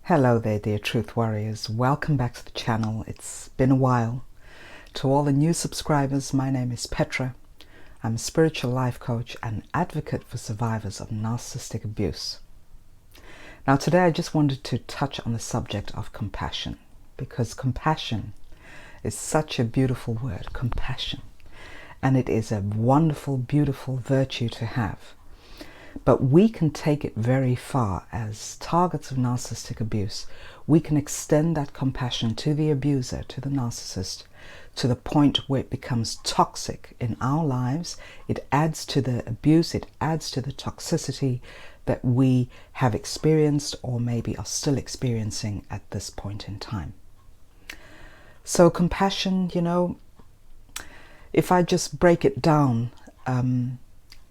Hello there, dear Truth Warriors. Welcome back to the channel. It's been a while. To all the new subscribers, my name is Petra. I'm a spiritual life coach and advocate for survivors of narcissistic abuse. Now today I just wanted to touch on the subject of compassion, because compassion is such a beautiful word, compassion. And it is a wonderful, beautiful virtue to have. But we can take it very far. As targets of narcissistic abuse, we can extend that compassion to the abuser, to the narcissist, to the point where it becomes toxic in our lives. It adds to the abuse, it adds to the toxicity that we have experienced or maybe are still experiencing at this point in time. So compassion, if I just break it down,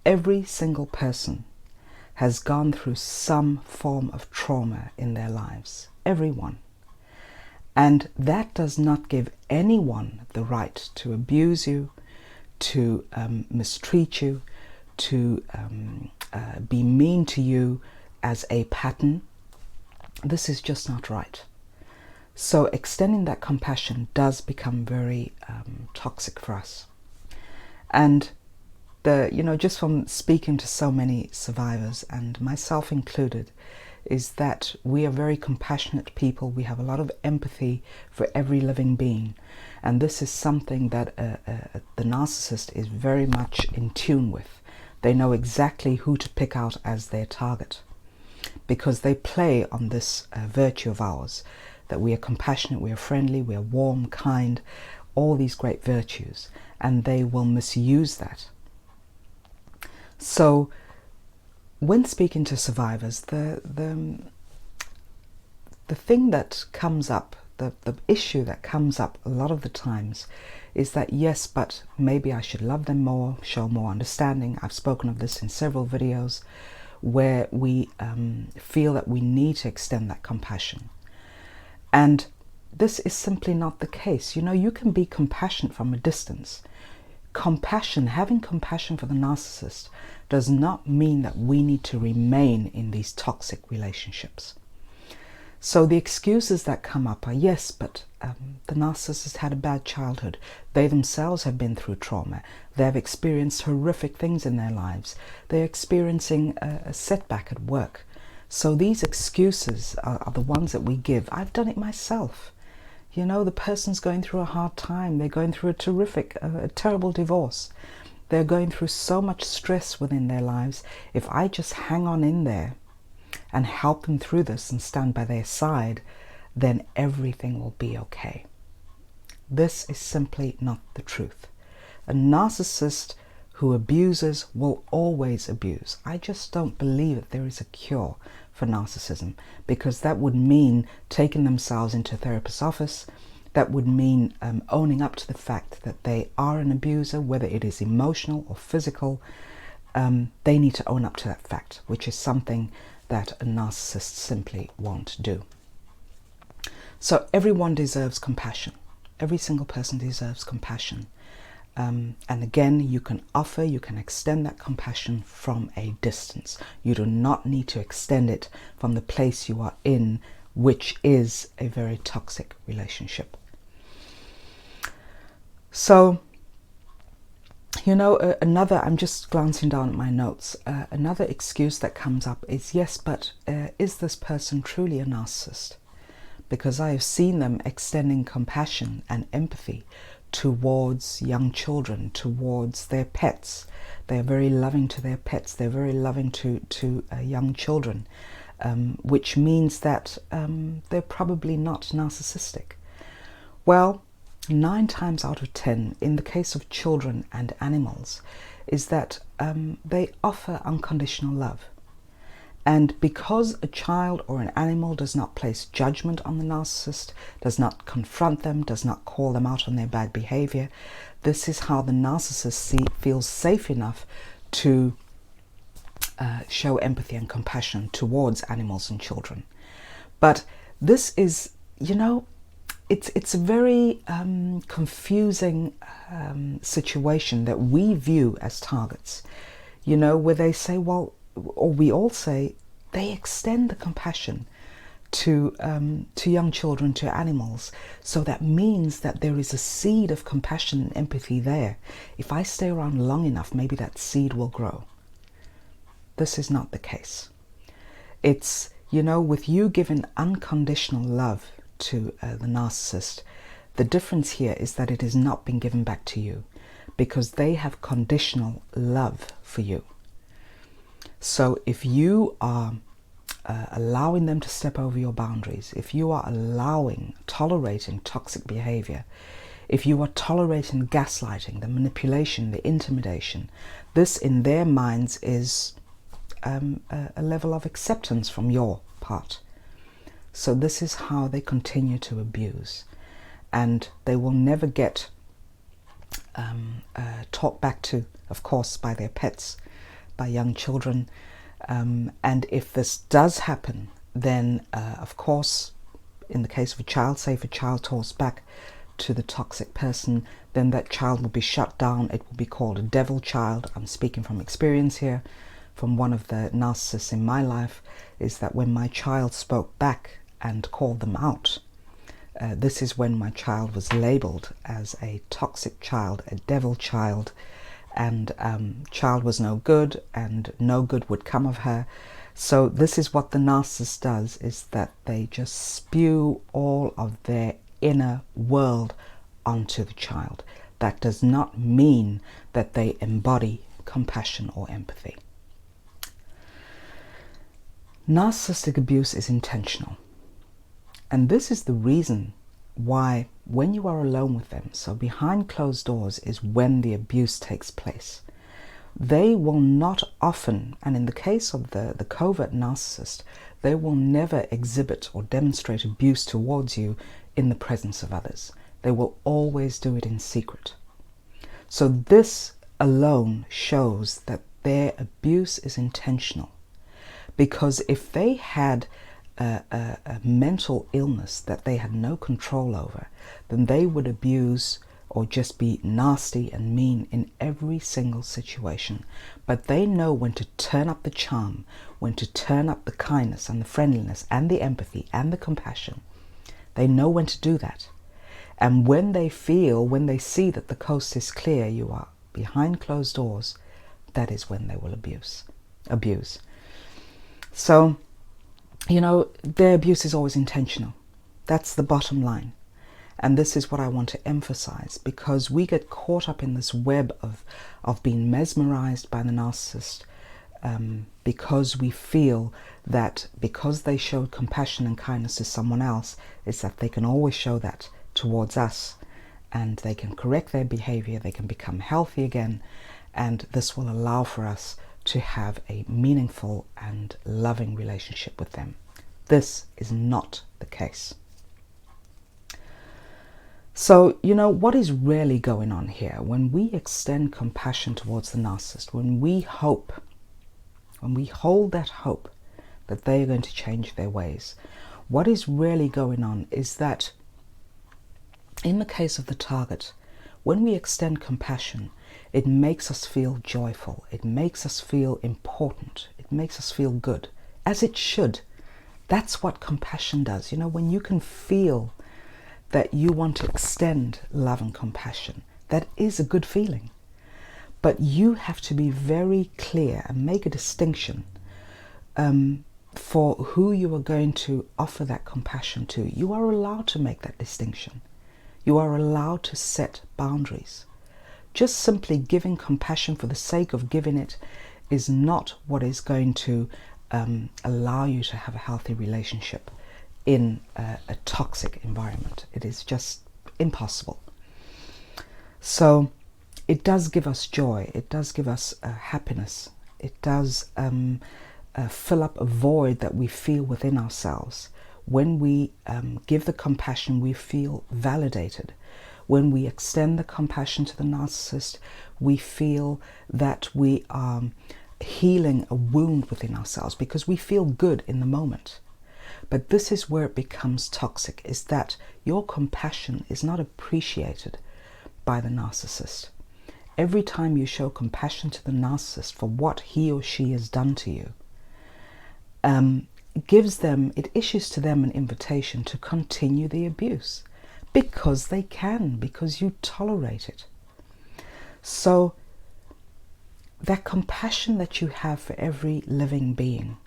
every single person has gone through some form of trauma in their lives. Everyone. And that does not give anyone the right to abuse you, to mistreat you, to be mean to you as a pattern. This is just not right. So extending that compassion does become very toxic for us. And just from speaking to so many survivors, and myself included, is that we are very compassionate people. We have a lot of empathy for every living being. And this is something that the narcissist is very much in tune with. They know exactly who to pick out as their target, because they play on this virtue of ours, that we are compassionate, we are friendly, we are warm, kind, all these great virtues, and they will misuse that. So when speaking to survivors, the thing that comes up, the issue that comes up a lot of the times is that, yes, but maybe I should love them more, show more understanding. I've spoken of this in several videos where we feel that we need to extend that compassion. And this is simply not the case. You can be compassionate from a distance. Compassion, having compassion for the narcissist, does not mean that we need to remain in these toxic relationships. So the excuses that come up are, yes, but the narcissist had a bad childhood. They themselves have been through trauma. They have experienced horrific things in their lives. They're experiencing a setback at work. So these excuses are the ones that we give. I've done it myself. The person's going through a hard time. They're going through a terrible divorce. They're going through so much stress within their lives. If I just hang on in there and help them through this and stand by their side, then everything will be okay. This is simply not the truth. A narcissist who abuses will always abuse. I just don't believe that there is a cure for narcissism, because that would mean taking themselves into a therapist's office. That would mean owning up to the fact that they are an abuser, whether it is emotional or physical. They need to own up to that fact, which is something that a narcissist simply won't do. So everyone deserves compassion. Every single person deserves compassion. And again, you can extend that compassion from a distance. You do not need to extend it from the place you are in, which is a very toxic relationship. So, I'm just glancing down at my notes. Another excuse that comes up is, yes, but is this person truly a narcissist? Because I have seen them extending compassion and empathy towards young children, towards their pets. They're very loving to their pets. They're very loving to young children, which means that they're probably not narcissistic. Well, 9 times out of 10, in the case of children and animals, is that they offer unconditional love. And because a child or an animal does not place judgment on the narcissist, does not confront them, does not call them out on their bad behavior, this is how the narcissist feels safe enough to show empathy and compassion towards animals and children. But this is, it's a very confusing situation that we view as targets, where they say, well, or we all say, they extend the compassion to young children, to animals. So that means that there is a seed of compassion and empathy there. If I stay around long enough, maybe that seed will grow. This is not the case. It's, you know, with you giving unconditional love to the narcissist, the difference here is that it is not being given back to you, because they have conditional love for you. So if you are allowing them to step over your boundaries, if you are tolerating toxic behavior, if you are tolerating gaslighting, the manipulation, the intimidation, this in their minds is a level of acceptance from your part. So this is how they continue to abuse, and they will never get taught back to, of course, by their pets, by young children. And if this does happen, then of course, in the case of a child, say if a child talks back to the toxic person, then that child will be shut down. It will be called a devil child. I'm speaking from experience here, from one of the narcissists in my life, is that when my child spoke back and called them out, this is when my child was labeled as a toxic child, a devil child, and child was no good, and no good would come of her. So this is what the narcissist does, is that they just spew all of their inner world onto the child. That does not mean that they embody compassion or empathy. Narcissistic abuse is intentional. And this is the reason why when you are alone with them, so behind closed doors is when the abuse takes place. They will not often, and in the case of the covert narcissist, they will never exhibit or demonstrate abuse towards you in the presence of others. They will always do it in secret. So this alone shows that their abuse is intentional. Because if they had a mental illness that they had no control over, then they would abuse or just be nasty and mean in every single situation. But they know when to turn up the charm, when to turn up the kindness and the friendliness and the empathy and the compassion. They know when to do that. And when they see that the coast is clear, you are behind closed doors, that is when they will abuse. So, you know, their abuse is always intentional. That's the bottom line. And this is what I want to emphasize, because we get caught up in this web of being mesmerized by the narcissist, because we feel that because they showed compassion and kindness to someone else, it's that they can always show that towards us, and they can correct their behavior, they can become healthy again, and this will allow for us to have a meaningful and loving relationship with them. This is not the case. So, you know, what is really going on here? When we extend compassion towards the narcissist, when we hold that hope that they are going to change their ways, what is really going on is that in the case of the target, when we extend compassion, it makes us feel joyful. It makes us feel important. It makes us feel good, as it should. That's what compassion does. You know, when you can feel that you want to extend love and compassion, that is a good feeling. But you have to be very clear and make a distinction for who you are going to offer that compassion to. You are allowed to make that distinction. You are allowed to set boundaries. Just simply giving compassion for the sake of giving it is not what is going to allow you to have a healthy relationship in a toxic environment. It is just impossible. So it does give us joy. It does give us happiness. It does fill up a void that we feel within ourselves. When we give the compassion, we feel validated. When we extend the compassion to the narcissist, we feel that we are healing a wound within ourselves because we feel good in the moment. But this is where it becomes toxic, is that your compassion is not appreciated by the narcissist. Every time you show compassion to the narcissist for what he or she has done to you, it issues to them an invitation to continue the abuse because they can, because you tolerate it. So that compassion that you have for every living being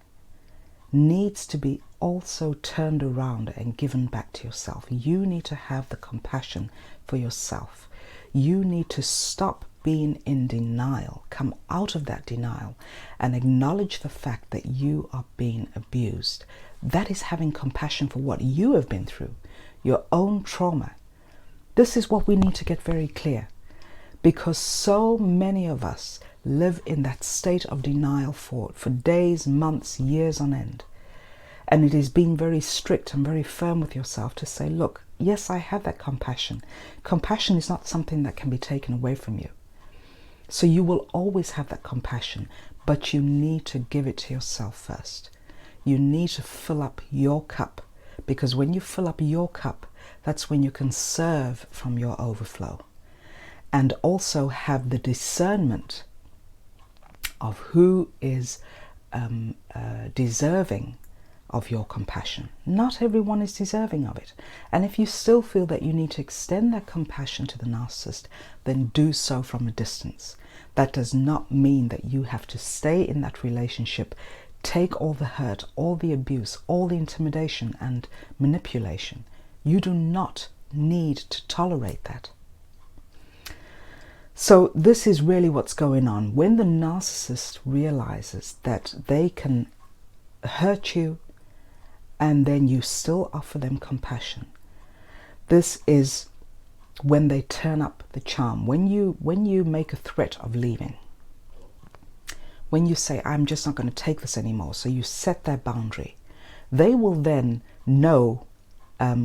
needs to be also turned around and given back to yourself. You need to have the compassion for yourself. You need to stop being in denial, come out of that denial and acknowledge the fact that you are being abused. That is having compassion for what you have been through, your own trauma. This is what we need to get very clear, because so many of us live in that state of denial for days, months, years on end. And it is being very strict and very firm with yourself to say, look, yes, I have that compassion. Compassion is not something that can be taken away from you. So you will always have that compassion, but you need to give it to yourself first. You need to fill up your cup, because when you fill up your cup, that's when you can serve from your overflow. And also have the discernment of who is deserving of your compassion. Not everyone is deserving of it. And if you still feel that you need to extend that compassion to the narcissist, then do so from a distance. That does not mean that you have to stay in that relationship, take all the hurt, all the abuse, all the intimidation and manipulation. You do not need to tolerate that. So this is really what's going on. When the narcissist realizes that they can hurt you and then you still offer them compassion, this is when they turn up the charm. When you make a threat of leaving, when you say, I'm just not going to take this anymore, so you set that boundary, they will then know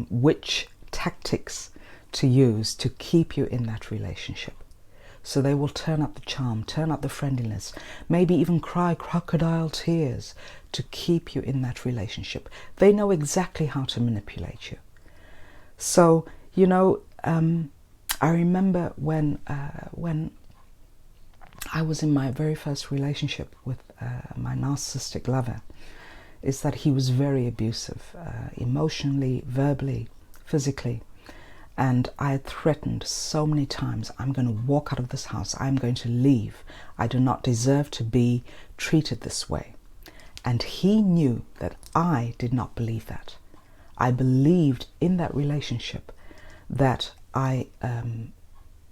which tactics to use to keep you in that relationship. So they will turn up the charm, turn up the friendliness, maybe even cry crocodile tears to keep you in that relationship. They know exactly how to manipulate you. So, you know, I remember when I was in my very first relationship with my narcissistic lover, is that he was very abusive, emotionally, verbally, physically. And I had threatened so many times, I'm going to walk out of this house, I'm going to leave. I do not deserve to be treated this way. And he knew that I did not believe that. I believed in that relationship that I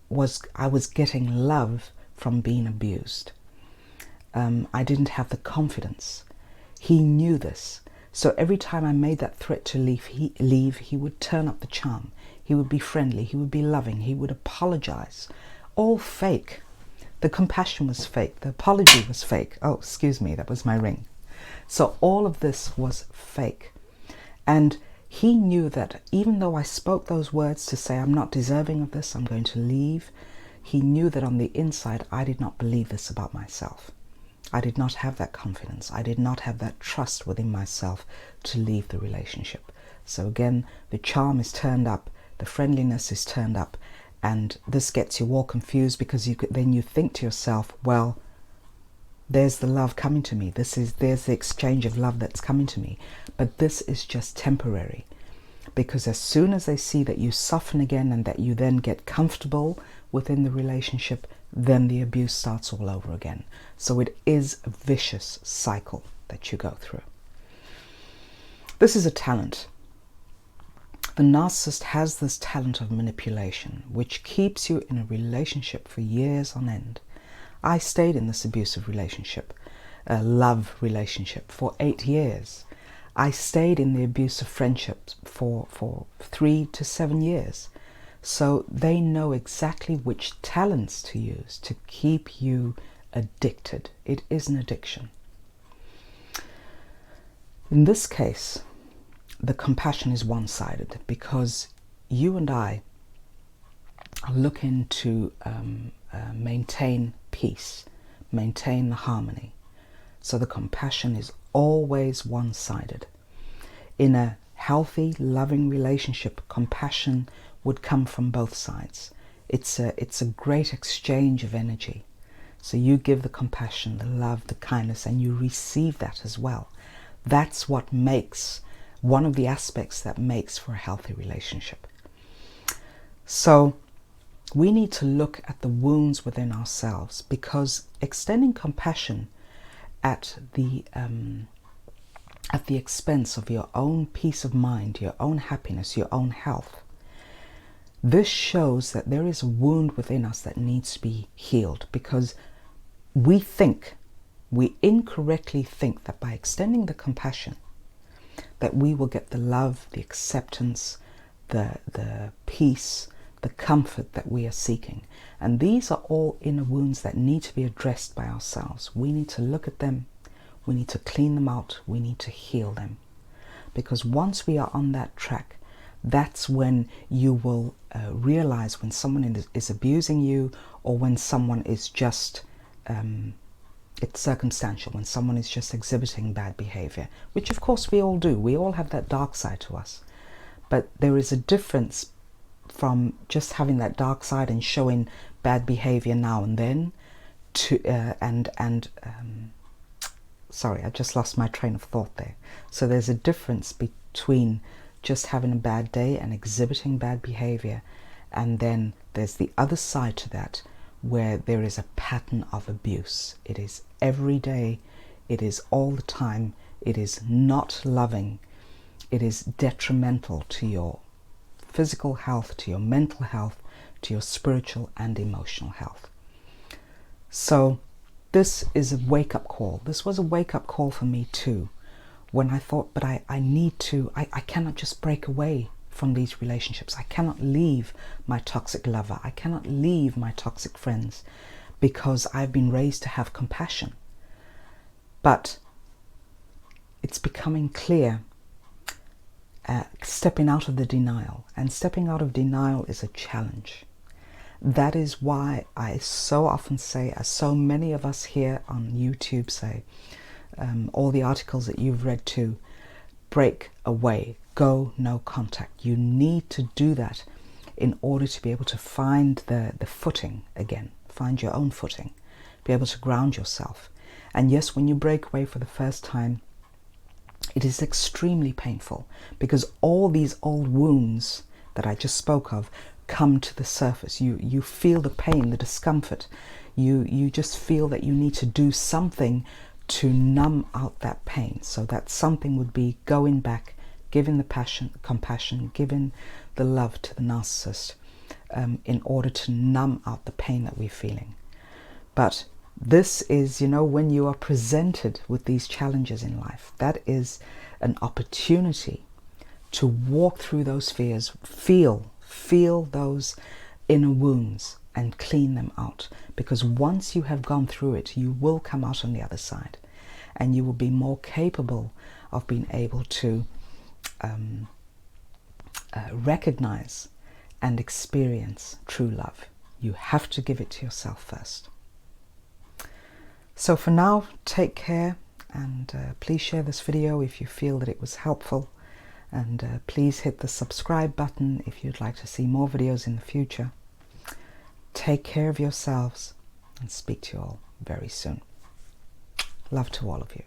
was getting love from being abused. I didn't have the confidence. He knew this. So every time I made that threat to leave, he would turn up the charm. He would be friendly, he would be loving, he would apologize. All fake. The compassion was fake, the apology was fake. Oh, excuse me, that was my ring. So all of this was fake. And he knew that even though I spoke those words to say, I'm not deserving of this, I'm going to leave, he knew that on the inside, I did not believe this about myself. I did not have that confidence. I did not have that trust within myself to leave the relationship. So again, the charm is turned up, the friendliness is turned up, and this gets you all confused because then you think to yourself, well, there's the love coming to me. There's the exchange of love that's coming to me. But this is just temporary, because as soon as they see that you soften again and that you then get comfortable within the relationship, then the abuse starts all over again. So it is a vicious cycle that you go through. This is a talent. The narcissist has this talent of manipulation, which keeps you in a relationship for years on end. I stayed in this abusive relationship, a love relationship, for 8 years. I stayed in the abusive friendships for 3 to 7 years. So they know exactly which talents to use to keep you addicted. It is an addiction. In this case, the compassion is one-sided, because you and I are looking to maintain peace, maintain the harmony. So the compassion is always one-sided. In a healthy, loving relationship, compassion would come from both sides. It's a great exchange of energy. So you give the compassion, the love, the kindness, and you receive that as well. That's what makes, one of the aspects that makes for a healthy relationship. So we need to look at the wounds within ourselves, because extending compassion at the expense of your own peace of mind, your own happiness, your own health, this shows that there is a wound within us that needs to be healed, because we incorrectly think that by extending the compassion that we will get the love, the acceptance, the peace, the comfort that we are seeking. And these are all inner wounds that need to be addressed by ourselves. We need to look at them, we need to clean them out, we need to heal them. Because once we are on that track, that's when you will realize when someone is abusing you, or when someone is just, it's circumstantial, when someone is just exhibiting bad behavior, which of course we all do. We all have that dark side to us. But there is a difference from just having that dark side and showing bad behavior now and then to, sorry, I just lost my train of thought there. So there's a difference between just having a bad day and exhibiting bad behavior, and then there's the other side to that, where there is a pattern of abuse. It is every day, it is all the time, it is not loving, it is detrimental to your physical health, to your mental health, to your spiritual and emotional health. So this is a wake-up call. This was a wake-up call for me too, when I thought, but I cannot just break away from these relationships. I cannot leave my toxic lover. I cannot leave my toxic friends, because I've been raised to have compassion. But it's becoming clear, stepping out of the denial. And stepping out of denial is a challenge. That is why I so often say, as so many of us here on YouTube say, all the articles that you've read too, break away, go no contact. You need to do that in order to be able to find the footing again, find your own footing, be able to ground yourself. And yes, when you break away for the first time, it is extremely painful, because all these old wounds that I just spoke of come to the surface. You feel the pain, the discomfort. You just feel that you need to do something to numb out that pain. So that something would be going back, giving the compassion, giving the love to the narcissist, in order to numb out the pain that we're feeling. But this is, you know, when you are presented with these challenges in life, that is an opportunity to walk through those fears, feel those inner wounds and clean them out. Because once you have gone through it, you will come out on the other side, and you will be more capable of being able to recognize and experience true love. You have to give it to yourself first. So for now, take care, and please share this video if you feel that it was helpful, and please hit the subscribe button if you'd like to see more videos in the future. Take care of yourselves, and speak to you all very soon. Love to all of you.